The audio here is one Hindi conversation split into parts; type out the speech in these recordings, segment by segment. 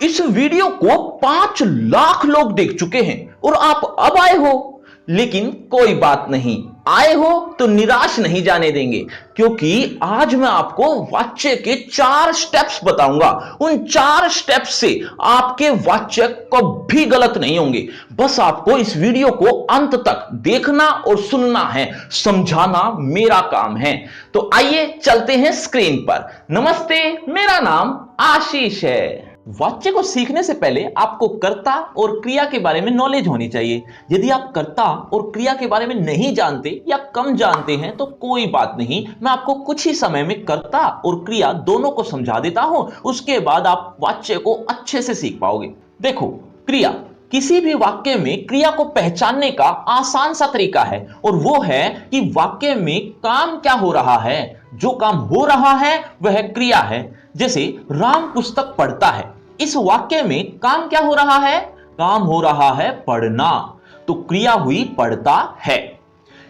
इस वीडियो को 5 लाख लोग देख चुके हैं और आप अब आए हो। लेकिन कोई बात नहीं, आए हो तो निराश नहीं जाने देंगे, क्योंकि आज मैं आपको वाच्य के 4 स्टेप्स बताऊंगा। उन 4 स्टेप्स से आपके वाच्य कभी गलत नहीं होंगे। बस आपको इस वीडियो को अंत तक देखना और सुनना है, समझाना मेरा काम है। तो आइए चलते हैं स्क्रीन पर। नमस्ते, मेरा नाम आशीष है। वाच्य को सीखने से पहले आपको कर्ता और क्रिया के बारे में नॉलेज होनी चाहिए। यदि आप कर्ता और क्रिया के बारे में नहीं जानते या कम जानते हैं तो कोई बात नहीं, मैं आपको कुछ ही समय में कर्ता और क्रिया दोनों को समझा देता हूं। उसके बाद आप वाच्य को अच्छे से सीख पाओगे। देखो, क्रिया, किसी भी वाक्य में क्रिया को पहचानने का आसान सा तरीका है, और वो है कि वाक्य में काम क्या हो रहा है। जो काम हो रहा है वह क्रिया है। जैसे राम पुस्तक पढ़ता है, इस वाक्य में काम क्या हो रहा है? काम हो रहा है पढ़ना, तो क्रिया हुई पढ़ता है।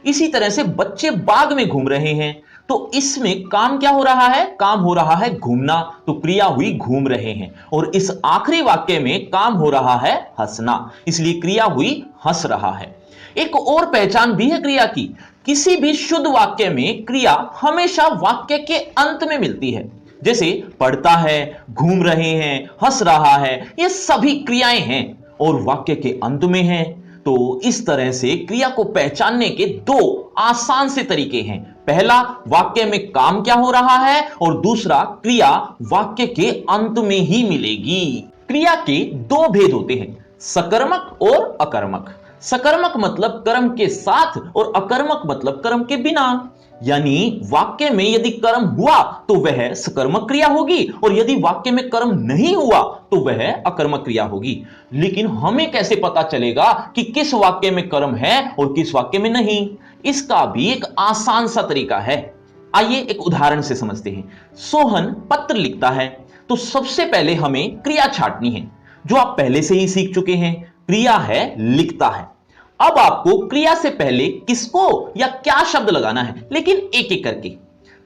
इसी तरह से बच्चे बाग में घूम रहे हैं, तो इसमें काम क्या हो रहा है? काम हो रहा है घूमना, तो क्रिया हुई घूम रहे हैं। और इस आखिरी वाक्य में काम हो रहा है हंसना, इसलिए क्रिया हुई हंस रहा है। एक और पहचान भी है क्रिया की। किसी भी शुद्ध वाक्य में क्रिया हमेशा वाक्य के अंत में मिलती है। जैसे पढ़ता है, घूम रहे हैं, हंस रहा है, ये सभी क्रियाएं हैं और वाक्य के अंत में हैं। तो इस तरह से क्रिया को पहचानने के 2 आसान से तरीके हैं। पहला, वाक्य में काम क्या हो रहा है, और दूसरा, क्रिया वाक्य के अंत में ही मिलेगी। क्रिया के 2 भेद होते हैं, सकर्मक और अकर्मक। सकर्मक मतलब कर्म के साथ और अकर्मक मतलब कर्म के बिना। यानी वाक्य में यदि कर्म हुआ तो वह सकर्मक क्रिया होगी, और यदि वाक्य में कर्म नहीं हुआ तो वह अकर्मक क्रिया होगी। लेकिन हमें कैसे पता चलेगा कि किस वाक्य में कर्म है और किस वाक्य में नहीं? इसका भी एक आसान सा तरीका है। आइए एक उदाहरण से समझते हैं। सोहन पत्र लिखता है, तो सबसे पहले हमें क्रिया छांटनी है, जो आप पहले से ही सीख चुके हैं। क्रिया है लिखता है। अब आपको क्रिया से पहले किसको या क्या शब्द लगाना है, लेकिन एक एक करके।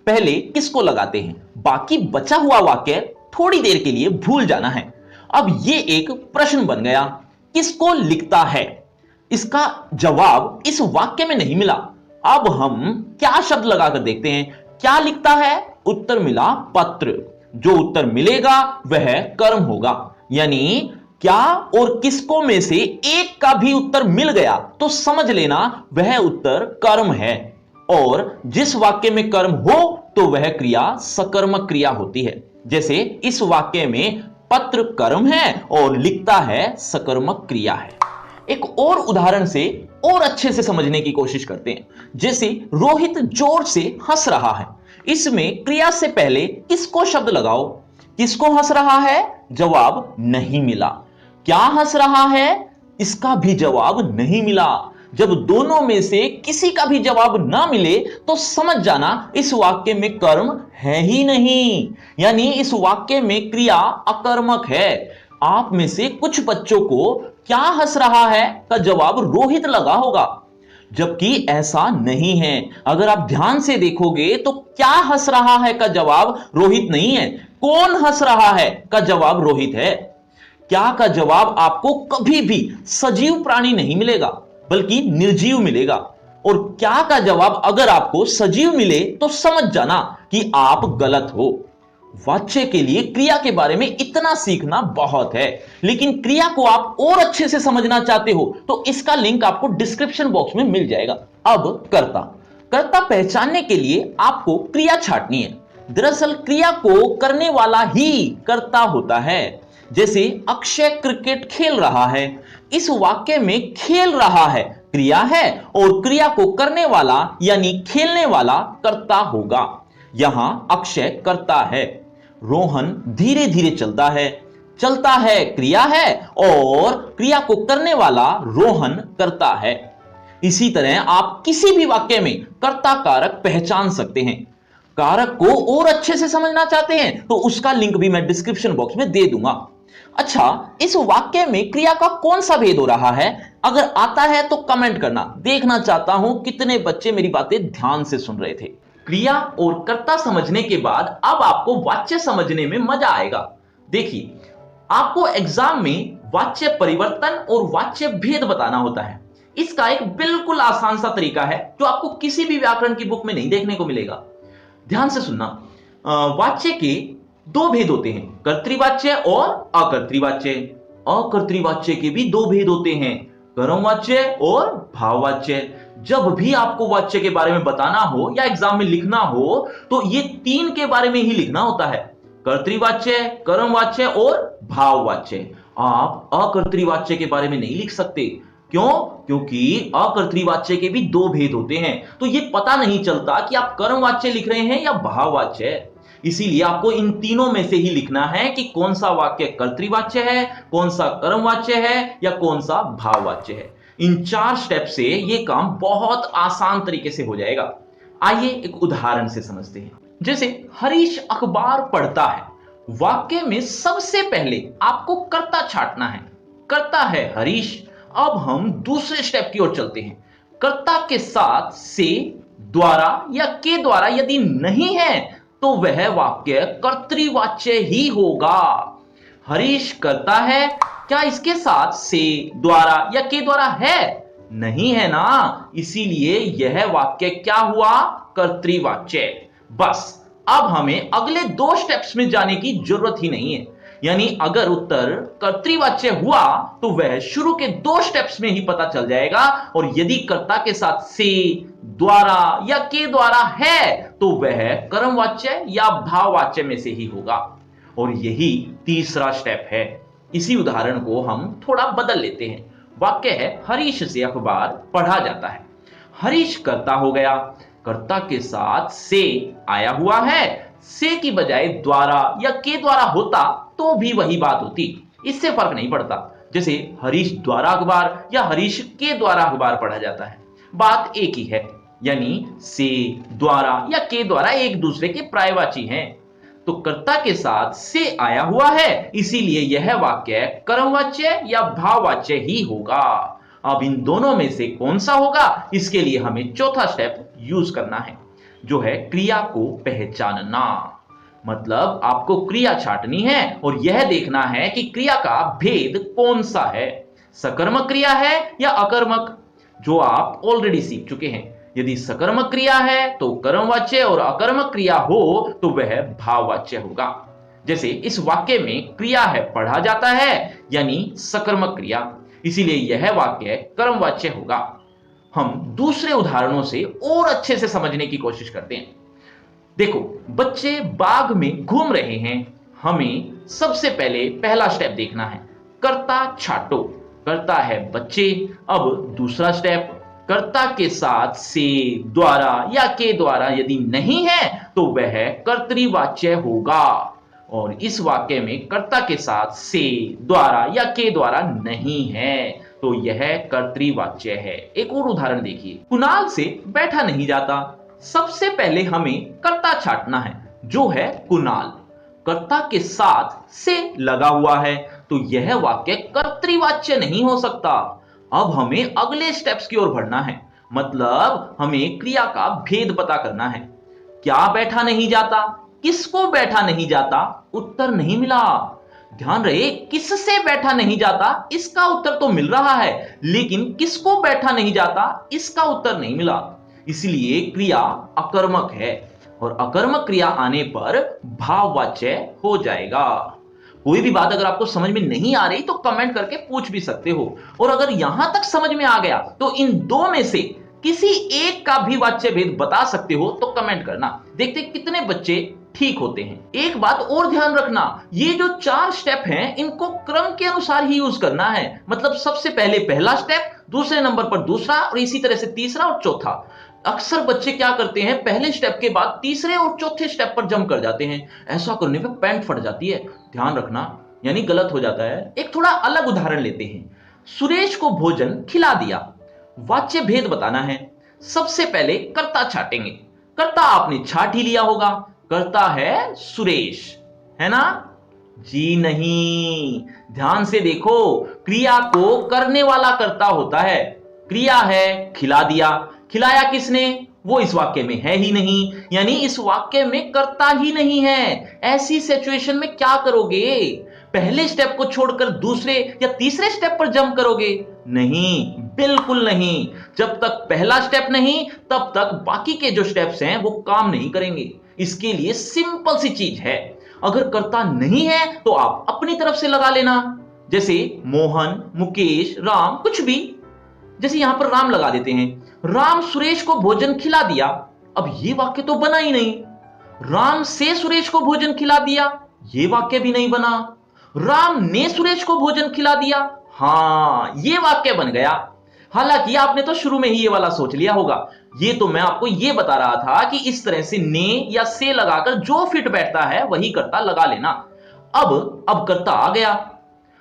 पहले किसको लगाते हैं, बाकी बचा हुआ वाक्य थोड़ी देर के लिए भूल जाना है। अब यह एक प्रश्न बन गया, किसको लिखता है? इसका जवाब इस वाक्य में नहीं मिला। अब हम क्या शब्द लगाकर देखते हैं। क्या लिखता है? उत्तर मिला पत्र। जो उत्तर मिलेगा वह कर्म होगा। यानी क्या और किसको में से एक का भी उत्तर मिल गया तो समझ लेना वह उत्तर कर्म है। और जिस वाक्य में कर्म हो तो वह क्रिया सकर्मक क्रिया होती है। जैसे इस वाक्य में पत्र कर्म है और लिखता है सकर्मक क्रिया है। एक और उदाहरण से और अच्छे से समझने की कोशिश करते हैं। जैसे रोहित जोर से हंस रहा है, इसमें क्रिया से पहले किसको शब्द लगाओ। किसको हंस रहा है? जवाब नहीं मिला। क्या हंस रहा है? इसका भी जवाब नहीं मिला। जब दोनों में से किसी का भी जवाब ना मिले तो समझ जाना इस वाक्य में कर्म है ही नहीं, यानी इस वाक्य में क्रिया अकर्मक है। आप में से कुछ बच्चों को क्या हंस रहा है का जवाब रोहित लगा होगा, जबकि ऐसा नहीं है। अगर आप ध्यान से देखोगे तो क्या हंस रहा है का जवाब रोहित नहीं है, कौन हंस रहा है का जवाब रोहित है। क्या का जवाब आपको कभी भी सजीव प्राणी नहीं मिलेगा, बल्कि निर्जीव मिलेगा। और क्या का जवाब अगर आपको सजीव मिले तो समझ जाना कि आप गलत हो। वाच्य के लिए क्रिया के बारे में इतना सीखना बहुत है, लेकिन क्रिया को आप और अच्छे से समझना चाहते हो तो इसका लिंक आपको डिस्क्रिप्शन बॉक्स में मिल जाएगा। अब कर्ता। कर्ता पहचानने के लिए आपको क्रिया छांटनी है। दरअसल क्रिया को करने वाला ही कर्ता होता है। जैसे अक्षय क्रिकेट खेल रहा है, इस वाक्य में खेल रहा है क्रिया है और क्रिया को करने वाला यानी खेलने वाला कर्ता होगा। यहां अक्षय कर्ता है। रोहन धीरे धीरे चलता है क्रिया है और क्रिया को करने वाला रोहन करता है। इसी तरह आप किसी भी वाक्य में कर्ता कारक पहचान सकते हैं। कारक को और अच्छे से समझना चाहते हैं तो उसका लिंक भी मैं डिस्क्रिप्शन बॉक्स में दे दूंगा। अच्छा, इस वाक्य में क्रिया का कौन सा भेद हो रहा है? अगर आता है तो कमेंट करना। देखना चाहता हूं कितने बच्चे मेरी बातें ध्यान से सुन रहे थे। क्रिया और कर्ता समझने के बाद अब आपको वाच्य समझने में मजा आएगा। देखिए, आपको एग्जाम में वाच्य परिवर्तन और वाच्य भेद बताना होता है। इसका एक बिल्कुल आसान सा तरीका है जो आपको किसी भी व्याकरण की बुक में नहीं देखने को मिलेगा। ध्यान से सुनना। वाच्य के दो भेद होते हैं, कर्तृवाच्य और अकर्तृवाच्य। अकर्तृवाच्य के भी दो भेद होते हैं, कर्मवाच्य और भाववाच्य। जब भी आपको वाच्य के बारे में बताना हो या एग्जाम में लिखना हो तो ये तीन के बारे में ही लिखना होता है, कर्तृवाच्य, कर्मवाच्य और भाववाच्य। आप अकर्तृवाच्य के बारे में नहीं लिख सकते। क्यों? क्योंकि अकर्तृवाच्य के भी दो भेद होते हैं, तो ये पता नहीं चलता कि आप कर्मवाच्य लिख रहे हैं या भाववाच्य। इसीलिए आपको इन तीनों में से ही लिखना है कि कौन सा वाक्य कर्तृवाच्य है, कौन सा कर्मवाच्य है या कौन सा भाववाच्य है। इन 4 स्टेप से ये काम बहुत आसान तरीके से हो जाएगा। आइए एक उदाहरण से समझते हैं। जैसे हरीश अखबार पढ़ता है, वाक्य में सबसे पहले आपको कर्ता छांटना है। कर्ता है हरीश। अब हम दूसरे स्टेप की ओर चलते हैं। कर्ता के साथ से, द्वारा या के द्वारा यदि नहीं है तो वह वाक्य कर्तृवाच्य ही होगा। हरीश करता है, क्या इसके साथ से, द्वारा या के द्वारा है? नहीं है ना, इसीलिए यह वाक्य क्या हुआ? कर्तृवाच्य। बस अब हमें अगले 2 स्टेप्स में जाने की जरूरत ही नहीं है। यानी अगर उत्तर कर्तृवाच्य हुआ तो वह शुरू के 2 स्टेप्स में ही पता चल जाएगा, और यदि कर्ता के साथ से, द्वारा या के द्वारा है तो वह कर्मवाच्य या भाववाच्य में से ही होगा। और यही तीसरा स्टेप है। इसी उदाहरण को हम थोड़ा बदल लेते हैं। वाक्य है हरीश से अखबार पढ़ा जाता है। हरीश कर्ता हो गया, कर्ता के साथ से आया हुआ है। से की बजाय द्वारा या के द्वारा होता तो भी वही बात होती, इससे फर्क नहीं पड़ता। जैसे हरीश द्वारा अखबार या हरीश के द्वारा अखबार पढ़ा जाता है, बात एक ही है। यानी से, द्वारा या के द्वारा एक दूसरे के पर्यायवाची हैं। तो कर्ता के साथ से आया हुआ है, इसीलिए यह वाक्य कर्मवाच्य या भाववाच्य ही होगा। अब इन दोनों में से कौन सा होगा, इसके लिए हमें चौथा स्टेप यूज करना है, जो है क्रिया को पहचानना। मतलब आपको क्रिया छांटनी है और यह देखना है कि क्रिया का भेद कौन सा है, सकर्मक क्रिया है या अकर्मक, जो आप ऑलरेडी सीख चुके हैं। यदि सकर्मक क्रिया है तो कर्मवाच्य और अकर्मक क्रिया हो तो वह भाववाच्य होगा। जैसे इस वाक्य में क्रिया है पढ़ा जाता है, यानी सकर्मक क्रिया, इसीलिए यह वाक्य कर्मवाच्य होगा। हम दूसरे उदाहरणों से और अच्छे से समझने की कोशिश करते हैं। देखो, बच्चे बाग में घूम रहे हैं। हमें सबसे पहले पहला स्टेप देखना है, कर्ता छांटो। कर्ता है बच्चे। अब दूसरा स्टेप, कर्ता के साथ से, द्वारा या के द्वारा यदि नहीं है तो वह कर्तृवाच्य होगा। और इस वाक्य में कर्ता के साथ से, द्वारा या के द्वारा नहीं है तो यह कर्तृवाच्य है। एक और उदाहरण देखिए, कुणाल से बैठा नहीं जाता। सबसे पहले हमें कर्ता छांटना है, जो है कुणाल। कर्ता के साथ से लगा हुआ है तो यह वाक्य कर्तृवाच्य नहीं हो सकता। अब हमें अगले स्टेप्स की ओर बढ़ना है, मतलब हमें क्रिया का भेद पता करना है। क्या बैठा नहीं जाता, किसको बैठा नहीं जाता, उत्तर नहीं मिला। ध्यान रहे, किससे बैठा नहीं जाता इसका उत्तर तो मिल रहा है, लेकिन किसको बैठा नहीं जाता इसका उत्तर नहीं मिला। इसलिए क्रिया अकर्मक है और अकर्मक क्रिया आने पर भाववाच्य हो जाएगा। कोई भी बात अगर आपको समझ में नहीं आ रही तो कमेंट करके पूछ भी सकते हो, और अगर यहां तक समझ में आ गया तो इन 2 में से किसी एक का भी वाच्य भेद बता सकते हो तो कमेंट करना। देखते कितने बच्चे ठीक होते हैं। एक बात और ध्यान रखना, ये जो 4 स्टेप हैं इनको क्रम के अनुसार ही यूज करना है। मतलब सबसे पहले पहला स्टेप, दूसरे नंबर पर दूसरा, और इसी तरह से तीसरा और चौथा। अक्सर बच्चे क्या करते हैं, पहले स्टेप के बाद तीसरे और चौथे स्टेप पर जंप कर जाते हैं। ऐसा करने पे पैंट फट जाती है, ध्यान रखना, यानी गलत हो जाता है। एक थोड़ा अलग उदाहरण लेते हैं। सुरेश को भोजन खिला दिया। वाच्य भेद बताना है। सबसे पहले कर्ता छाटेंगे। कर्ता आपने छाट ही लिया होगा, कर्ता है सुरेश, है ना? जी नहीं, ध्यान से देखो, क्रिया को करने वाला कर्ता होता है। क्रिया है खिला दिया, खिलाया किसने, वो इस वाक्य में है ही नहीं, यानी इस वाक्य में कर्ता ही नहीं है। ऐसी सिचुएशन में क्या करोगे, पहले स्टेप को छोड़कर दूसरे या तीसरे स्टेप पर जंप करोगे? नहीं, बिल्कुल नहीं। जब तक पहला स्टेप नहीं, तब तक बाकी के जो स्टेप्स हैं वो काम नहीं करेंगे। इसके लिए सिंपल सी चीज है, अगर कर्ता नहीं है तो आप अपनी तरफ से लगा लेना। जैसे मोहन, मुकेश, राम, कुछ भी। जैसे यहां पर राम लगा देते हैं, राम सुरेश को भोजन खिला दिया। अब ये वाक्य तो बना ही नहीं। राम से सुरेश को भोजन खिला दिया, ये वाक्य भी नहीं बना। राम ने सुरेश को भोजन खिला दिया, हां ये वाक्य बन गया। हालांकि आपने तो शुरू में ही ये वाला सोच लिया होगा। ये तो मैं आपको ये बता रहा था कि इस तरह से ने या से लगाकर जो फिट बैठता है वही कर्ता लगा लेना। अब कर्ता आ गया।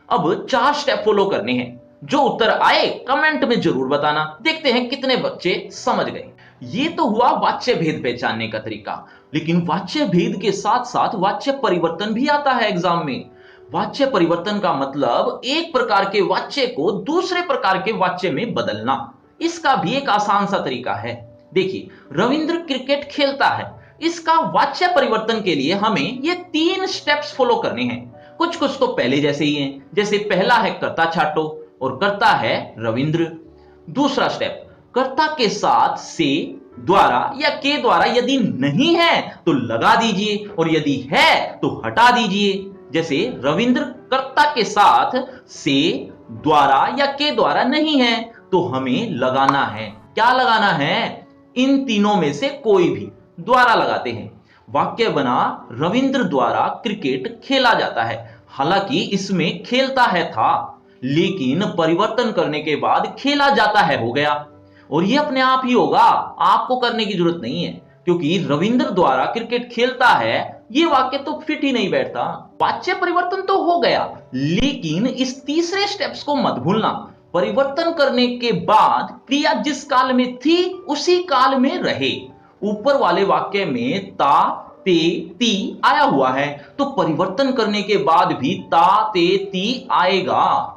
अब 4 स्टेप फॉलो करने हैं। जो उत्तर आए कमेंट में जरूर बताना। देखते हैं कितने बच्चे समझ गए। ये तो हुआ वाच्य भेद पहचानने का तरीका, लेकिन वाच्य भेद के साथ साथ वाच्य परिवर्तन भी आता है एग्जाम में। वाच्य परिवर्तन का मतलब एक प्रकार के वाच्य को दूसरे प्रकार के वाच्य में बदलना। इसका भी एक आसान सा तरीका है। देखिए, रविंद्र क्रिकेट खेलता है। इसका वाच्य परिवर्तन के लिए हमें ये 3 स्टेप्स फॉलो करने हैं। कुछ कुछ तो पहले जैसे ही हैं। जैसे पहला है कर्ता छाटो और कर्ता है रविंद्र। दूसरा स्टेप, कर्ता के साथ से, द्वारा या के द्वारा यदि नहीं है तो लगा दीजिए और यदि है तो हटा दीजिए। जैसे रविंद्र कर्ता के साथ से, द्वारा या के द्वारा नहीं है तो हमें लगाना है। क्या लगाना है? इन तीनों में से कोई भी। द्वारा लगाते हैं। वाक्य बना, रविंद्र द्वारा क्रिकेट खेला जाता है। हालांकि इसमें खेलता है था, लेकिन परिवर्तन करने के बाद खेला जाता है हो गया। और ये अपने आप ही होगा, आपको करने की जरूरत नहीं है, क्योंकि रविंद्र द्वारा क्रिकेट खेलता है ये वाक्य तो फिट ही नहीं बैठता। वाच्य परिवर्तन तो हो गया, लेकिन इस तीसरे स्टेप्स को मत भूलना। परिवर्तन करने के बाद क्रिया जिस काल में थी उसी काल में रहे। ऊपर वाले वाक्य में ता, ते, ती आया हुआ है, तो परिवर्तन करने के बाद भी ता, ते, ती आएगा।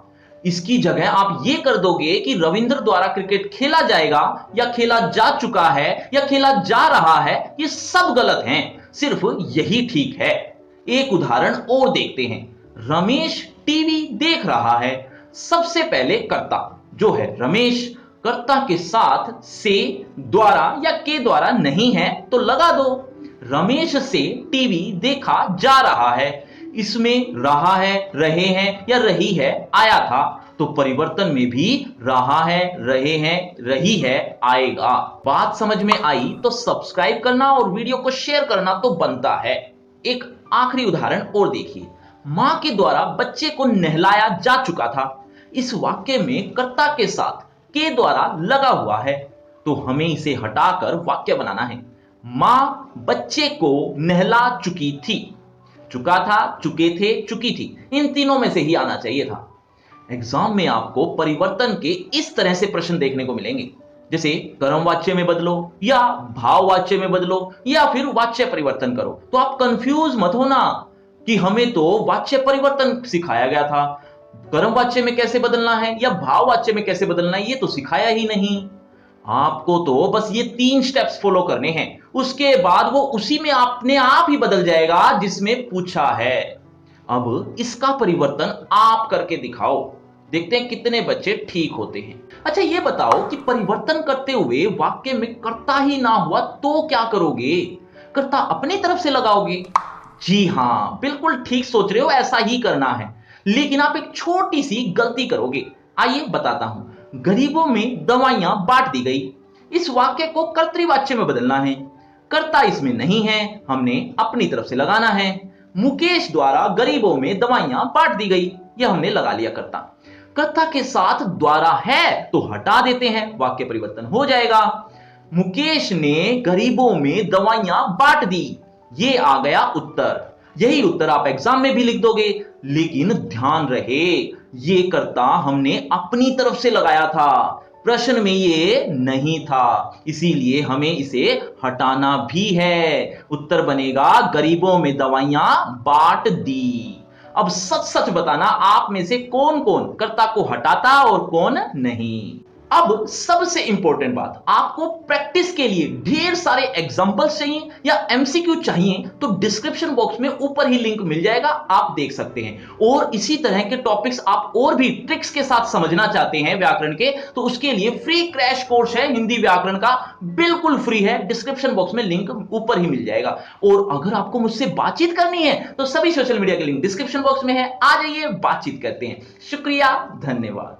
इसकी जगह आप ये कर दोगे कि रविंद्र द्वारा क्रिकेट खेला जाएगा या खेला जा चुका है या खेला जा रहा है, ये सब गलत हैं, सिर्फ यही ठीक है। एक उदाहरण और देखते हैं। रमेश टीवी देख रहा है। सबसे पहले कर्ता जो है रमेश, कर्ता के साथ से, द्वारा या के द्वारा नहीं है तो लगा दो। रमेश से टीवी देखा जा रहा है। इसमें रहा है, रहे हैं या रही है आया था, तो परिवर्तन में भी रहा है, रहे हैं, रही है आएगा। बात समझ में आई तो सब्सक्राइब करना और वीडियो को शेयर करना तो बनता है। एक आखिरी उदाहरण और देखिए। मां के द्वारा बच्चे को नहलाया जा चुका था। इस वाक्य में कर्ता के साथ के द्वारा लगा हुआ है, तो हमें इसे हटाकर वाक्य बनाना है। मां बच्चे को नहला चुकी थी। चुका था, चुके थे, चुकी थी, इन तीनों में से ही आना चाहिए था। एग्जाम में आपको परिवर्तन के इस तरह से प्रश्न देखने को मिलेंगे, जैसे कर्म वाच्य में बदलो या भाव वाच्य में बदलो या फिर वाच्य परिवर्तन करो। तो आप कंफ्यूज मत होना कि हमें तो वाच्य परिवर्तन सिखाया गया था, कर्म वाच्य में कैसे बदलना है या भाव वाच्य में कैसे बदलना है ये तो सिखाया ही नहीं। आपको तो बस ये 3 स्टेप्स फॉलो करने हैं, उसके बाद वो उसी में अपने आप ही बदल जाएगा जिसमें पूछा है। अब इसका परिवर्तन आप करके दिखाओ, देखते हैं कितने बच्चे ठीक होते हैं। अच्छा ये बताओ कि परिवर्तन करते हुए वाक्य में कर्ता ही ना हुआ तो क्या करोगे? कर्ता अपनी तरफ से लगाओगे? जी हां, बिल्कुल ठीक सोच रहे हो, ऐसा ही करना है। लेकिन आप एक छोटी सी गलती करोगे। आइए बताता हूं। गरीबों में दवाइयां बांट दी गई। इस वाक्य को कर्तृवाच्य में बदलना है। कर्ता इसमें नहीं है, हमने अपनी तरफ से लगाना है। मुकेश द्वारा गरीबों में दवाइयां बांट दी गई, यह हमने लगा लिया कर्ता। कर्ता के साथ द्वारा है तो हटा देते हैं, वाक्य परिवर्तन हो जाएगा। मुकेश ने गरीबों में दवाइयां बांट दी, ये आ गया उत्तर। यही उत्तर आप एग्जाम में भी लिख दोगे, लेकिन ध्यान रहे ये कर्ता हमने अपनी तरफ से लगाया था, प्रश्न में ये नहीं था, इसीलिए हमें इसे हटाना भी है। उत्तर बनेगा गरीबों में दवाइयां बांट दी। अब सच सच बताना, आप में से कौन कौन कर्ता को हटाता और कौन नहीं। अब सबसे इंपॉर्टेंट बात, आपको प्रैक्टिस के लिए ढेर सारे एग्जांपल्स चाहिए या एमसीक्यू चाहिए तो डिस्क्रिप्शन बॉक्स में ऊपर ही लिंक मिल जाएगा, आप देख सकते हैं। और इसी तरह के टॉपिक्स आप और भी ट्रिक्स के साथ समझना चाहते हैं व्याकरण के, तो उसके लिए फ्री क्रैश कोर्स है हिंदी व्याकरण का, बिल्कुल फ्री है, डिस्क्रिप्शन बॉक्स में लिंक ऊपर ही मिल जाएगा। और अगर आपको मुझसे बातचीत करनी है तो सभी सोशल मीडिया के लिंक डिस्क्रिप्शन बॉक्स में है, आ जाइए बातचीत करते हैं। शुक्रिया, धन्यवाद।